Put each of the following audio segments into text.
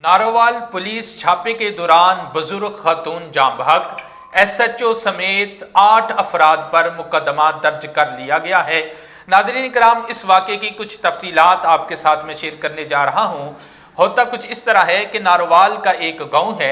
Narowal police छापे के दौरान बुजुर्ग खातून जाम बहक, SHO समेत 8 अफराद पर मुकदमा दर्ज कर लिया गया है। नाज़रीन कराम, इस वाक़े की कुछ तफसीलात आपके साथ में शेयर करने जा रहा हूँ। होता कुछ इस तरह है कि नारोवाल का एक गांव है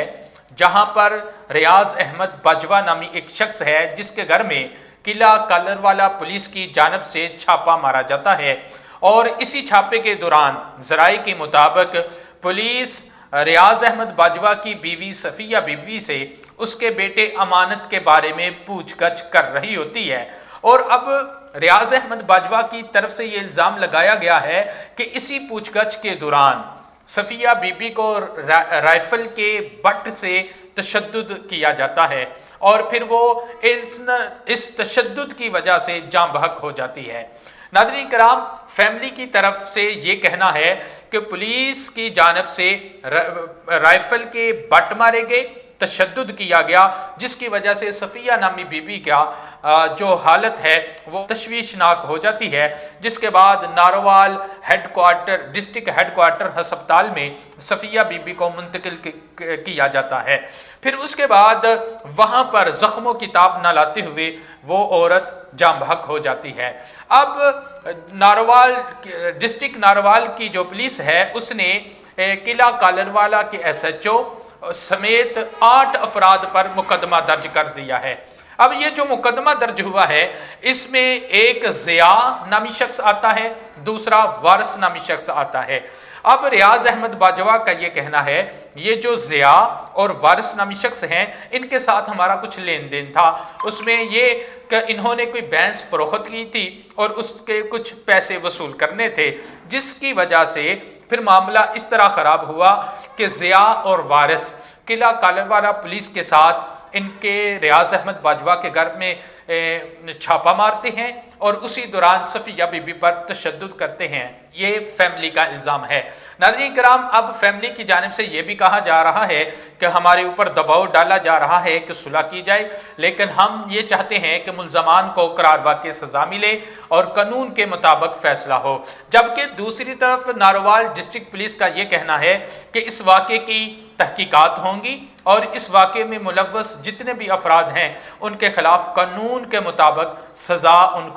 जहाँ पर रियाज अहमद बाजवा नामी एक शख्स है जिसके घर में किला कालरवाला पुलिस की जानब से छापा मारा जाता है। और इसी छापे के दौरान ज़राए के मुताबिक पुलिस रियाज अहमद बाजवा की बीवी सफ़िया बीवी से उसके बेटे अमानत के बारे में पूछगछ कर रही होती है। और अब रियाज अहमद बाजवा की तरफ से ये इल्ज़ाम लगाया गया है कि इसी पूछगछ के दौरान सफ़िया बीबी को राइफल के बट से तशद्दुद किया जाता है और फिर वो इस तशद्दुद की वजह से जाँ बहक हो जाती है। नाज़रीन कराम, फैमिली की तरफ से ये कहना है कि पुलिस की जानब से राइफल के बट मारे गए, तशद्दुद किया गया, जिसकी वजह से सफ़िया नामी बीबी का जो हालत है वो तशवीशनाक हो जाती है। जिसके बाद नारोवाल डिस्ट्रिक्ट हेडक्वार्टर हस्पताल में सफ़िया बीबी को मुंतकिल किया जाता है। फिर उसके बाद वहाँ पर ज़ख्मों की ताब न लाते हुए वो औरत जाम बहक हो जाती है। अब डिस्ट्रिक्ट नारोवाल की जो पुलिस है उसने किला कालरवाला के SHO समेत 8 अफराद पर मुकदमा दर्ज कर दिया है। अब ये जो मुकदमा दर्ज हुआ है इसमें एक ज़िया नामी शख्स आता है, दूसरा वारिस नामी शख्स आता है। अब रियाज अहमद बाजवा का ये कहना है ये जो ज़िया और वारिस नामी शख्स हैं इनके साथ हमारा कुछ लेन देन था, उसमें ये कि इन्होंने कोई भैंस फरोख्त की थी और उसके कुछ पैसे वसूल करने थे, जिसकी वजह से फिर मामला इस तरह ख़राब हुआ कि ज़िया और वारिस किला कालरवाला पुलिस के साथ इनके रियाज अहमद बाजवा के घर में छापा मारते हैं और उसी दौरान सफ़िया बीबी पर तशद्दुद करते हैं। ये फैमिली का इल्ज़ाम है। नाज़रीन कराम, अब फैमिली की जानिब से ये भी कहा जा रहा है कि हमारे ऊपर दबाव डाला जा रहा है कि सुलह की जाए, लेकिन हम ये चाहते हैं कि मुल्ज़मान को करार वाक़ई सज़ा मिले और कानून के मुताबिक फ़ैसला हो। जबकि दूसरी तरफ नारोवाल डिस्ट्रिक्ट पुलिस का ये कहना है कि इस वाक़े की तहकीकात होंगी और इस वाक़े में मुलव्वस जितने भी अफराद हैं उनके खिलाफ कानून के मुताबिक सज़ा उनको